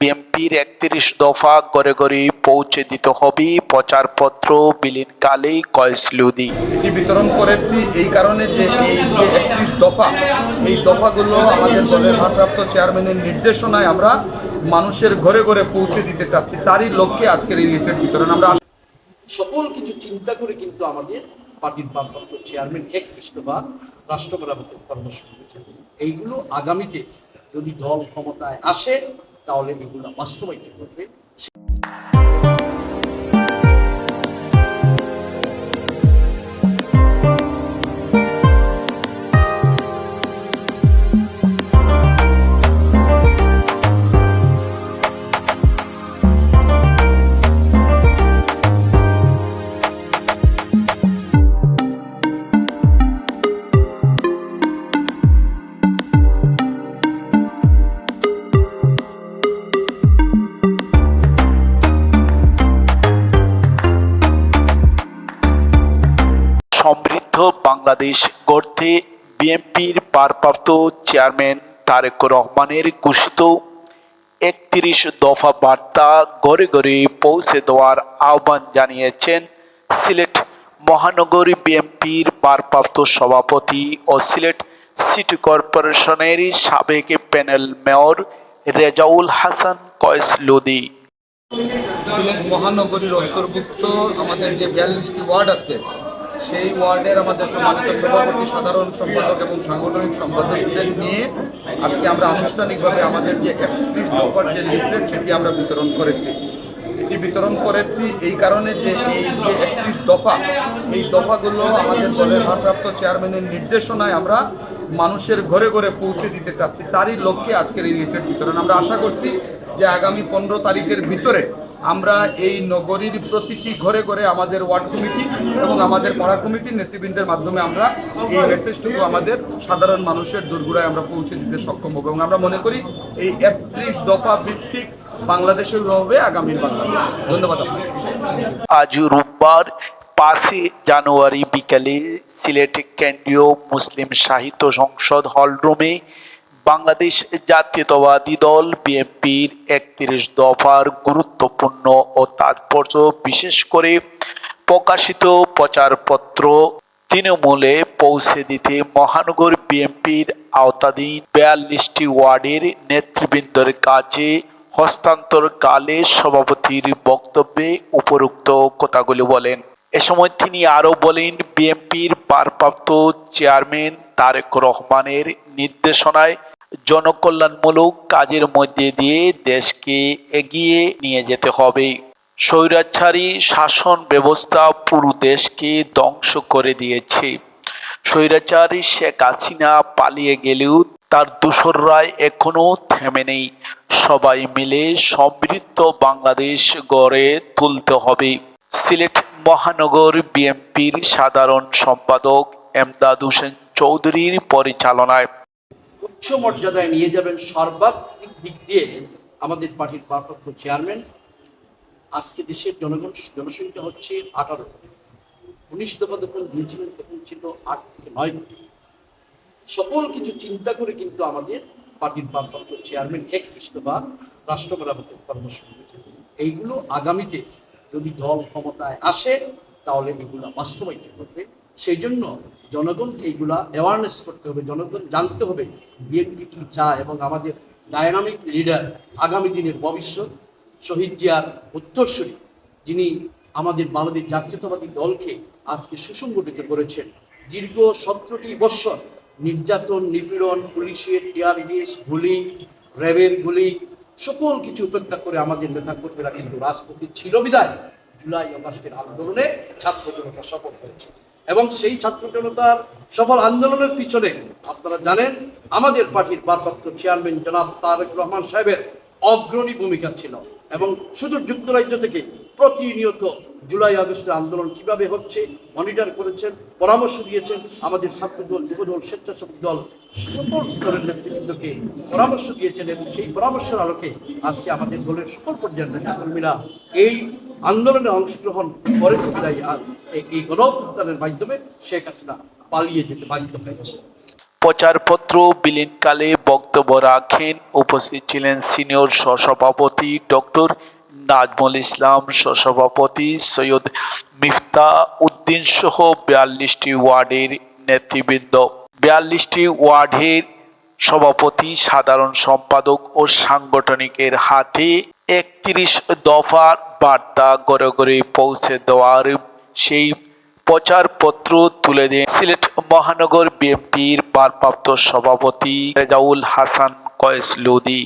বিএনপির ৩১ দফা ঘরে ঘরে পৌঁছে দিতে হবে প্রচারপত্র বিলীনকালে কয়েস লুদি। এটি বিতরণ করেছি এই কারণে যে এই যে ৩১ দফা, এই দফাগুলো আমাদের দলের ভারপ্রাপ্ত চেয়ারম্যানের নির্দেশনায় আমরা মানুষের ঘরে ঘরে পৌঁছে দিতে চাচ্ছি। তারই লক্ষ্যে আজকের এই লিফলেট বিতরণ। আমরা সকল কিছু চিন্তা করে কিন্তু আমাদের পার্টির ভারপ্রাপ্ত চেয়ারম্যান ৩১ দফা রাষ্ট্র মেরামতের কর্মসূচি করেছেন। এইগুলো আগামীতে যদি দল ক্ষমতায় আসে তাহলে এগুলো বাস্তবায়িত করবে। সমৃদ্ধ বাংলাদেশ গড়তে বিএনপির ভারপ্রাপ্ত চেয়ারম্যান তারেক রহমানের ঘোষিত ৩১ দফা বার্তা ঘরে ঘরে পৌঁছে দেওয়ার আহ্বান জানিয়েছেন সিলেট মহানগর বিএনপির ভারপ্রাপ্ত সভাপতি ও সিলেট সিটি কর্পোরেশনের সাবেক প্যানেল মেয়র রেজাউল হাসান কয়েস লুদি। সিলেট মহানগরীর অন্তর্ভুক্ত আমাদের যে ৪২টি ওয়ার্ড আছে, সেই ওয়ার্ডের আমাদের সম্মানিত সভাপতি, সাধারণ সম্পাদক এবং সাংগঠনিক সম্পাদকদের নিয়ে আজকে আমরা আনুষ্ঠানিকভাবে আমাদের যে ৩১ দফার যে লিফলেট সেটি আমরা বিতরণ করেছি। এটি বিতরণ করেছি এই কারণে যে এই যে ৩১ দফা, এই দফাগুলো আমাদের দলের ভারপ্রাপ্ত চেয়ারম্যানের নির্দেশনায় আমরা মানুষের ঘরে ঘরে পৌঁছে দিতে চাচ্ছি। তারই লক্ষ্যে আজকের এই লিফলেট বিতরণ। আমরা আশা করছি যে আগামী ১৫ তারিখের ভিতরে আমরা এই নগরীর প্রতিটি ঘরে ঘরে আমাদের ওয়ার্ড কমিটি এবং আমাদের পাড়া কমিটির নেতৃবৃন্দের মাধ্যমে আমরা এই মেসেজটুকু আমাদের সাধারণ মানুষের দোরগোড়ায় আমরা পৌঁছে দিতে সক্ষম হব। এবং আমরা মনে করি এই ৩১ দফা ভিত্তিক বাংলাদেশের হবে আগামীর বাংলাদেশ। ধন্যবাদ। আজ রোববার ৫ জানুয়ারি বিকেলে সিলেট কেন্দ্রীয় মুসলিম সাহিত্য সংসদ হলরুমে বাংলাদেশ জাতীয়তাবাদী দল বিএনপির ৩১ দফার গুরুত্বপূর্ণ ও তাৎপর্য বিশেষ করে প্রকাশিত প্রচারপত্র তৃণমূলে পৌঁছে দিতে মহানগর বিএনপির আওতাধীন ৪২টি ওয়ার্ডের নেতৃবৃন্দের কাছে হস্তান্তরকালে সভাপতির বক্তব্যে উপরোক্ত কথাগুলি বলেন। এ সময় তিনি আরও বলেন, বিএনপির ভারপ্রাপ্ত চেয়ারম্যান তারেক রহমানের নির্দেশনায় জনকল্যাণমূলক কাজের মধ্যে দিয়ে দেশকে এগিয়ে নিয়ে যেতে হবে। স্বৈরাচারী শাসন ব্যবস্থা পুরো দেশকে ধ্বংস করে দিয়েছে। স্বৈরাচারী শেখ হাসিনা পালিয়ে গেলেও তার দোসররা এখনো থেমে নেই। সবাই মিলে সমৃদ্ধ বাংলাদেশ গড়ে তুলতে হবে। সিলেট মহানগর বিএনপির সাধারণ সম্পাদক এমদাদ হোসেন চৌধুরীর পরিচালনায় উচ্চ মর্যাদায় নিয়ে যাবেন সর্বাধিক দিক দিয়ে আমাদের পার্টির ভারপ্রাপ্ত চেয়ারম্যান। আজকে দেশের জনসংখ্যা হচ্ছে ১৮ কোটি। ১৯ দফা যখন দিয়েছিলেন তখন ছিল ৮ থেকে ৯ কোটি। সকল কিছু চিন্তা করে কিন্তু আমাদের পার্টির ভারপ্রাপ্ত চেয়ারম্যান ৩১ দফা রাষ্ট্র মেরামতের কর্মসূচি করেছেন। এইগুলো আগামীতে যদি দল ক্ষমতায় আসে তাহলে এগুলো বাস্তবায়িত করবে। সেই জন্য জনগণকে এইগুলা অ্যাওয়ারনেস করতে হবে, জনগণ জানতে হবে বিএনপি কী চায় এবং আমাদের ডায়নামিক লিডার আগামী দিনের ভবিষ্যৎ শহীদ জিয়ার উত্তরসূরি, যিনি আমাদের বাংলাদেশ জাতীয়তাবাদী দলকে আজকে সুসংগঠিত করেছেন। দীর্ঘ ১৭টি বৎসর নির্যাতন, নিপীড়ন, পুলিশের টিয়ার গ্যাস, গুলি, র্যাবের গুলি, সকল কিছু উপেক্ষা করে আমাদের নেতাকর্মীরা কিন্তু রাজপথে ছিল বিদায় জুলাই আগস্টের আন্দোলনে ছাত্র জনতা সফল হয়েছে। এবং সেই ছাত্র জনতার সফল আন্দোলনের পিছনে আপনারা জানেন আমাদের পার্টির ভারপ্রাপ্ত চেয়ারম্যান জনাব তারেক রহমান সাহেবের অগ্রণী ভূমিকা ছিল। এবং শুধু যুক্তরাজ্য থেকে প্রতিনিয়ত জুলাই আগস্টের আন্দোলন কিভাবে হচ্ছে মনিটর করেছেন, পরামর্শ দিয়েছেন। আমাদের ছাত্রদল, যুবদল, স্বেচ্ছাসেবক দল সকল স্তরের নেতৃবৃন্দকে পরামর্শ দিয়েছেন এবং সেই পরামর্শের আলোকে আজকে আমাদের দলের সকল পর্যায়ের নেতাকর্মীরা এই আন্দোলনে অংশগ্রহণ করেছে। বিদায় এই গণঅভ্যুত্থানের মাধ্যমে শেখ হাসিনা পালিয়ে যেতে বাধ্য হয়েছে। প্রচারপত্র বিলীনকালে বক্তব্য রাখেন। উপস্থিত ছিলেন সিনিয়র সহসভাপতি ডক্টর নাজমুল ইসলাম, সহসভাপতি সৈয়দ মিফতা উদ্দিন সহ 42টি ওয়ার্ডের নেতৃবৃন্দ। 42টি ওয়ার্ডের সভাপতি, সাধারণ সম্পাদক ও সাংগঠনিকের হাতে 31 দফার বার্তা ঘরে ঘরে পৌঁছে দেওয়ার সেই প্রচারপত্র তুলে দেন সিলেট মহানগর বিএনপির ভারপ্রাপ্ত সভাপতি রেজাউল হাসান কয়েস লুদি।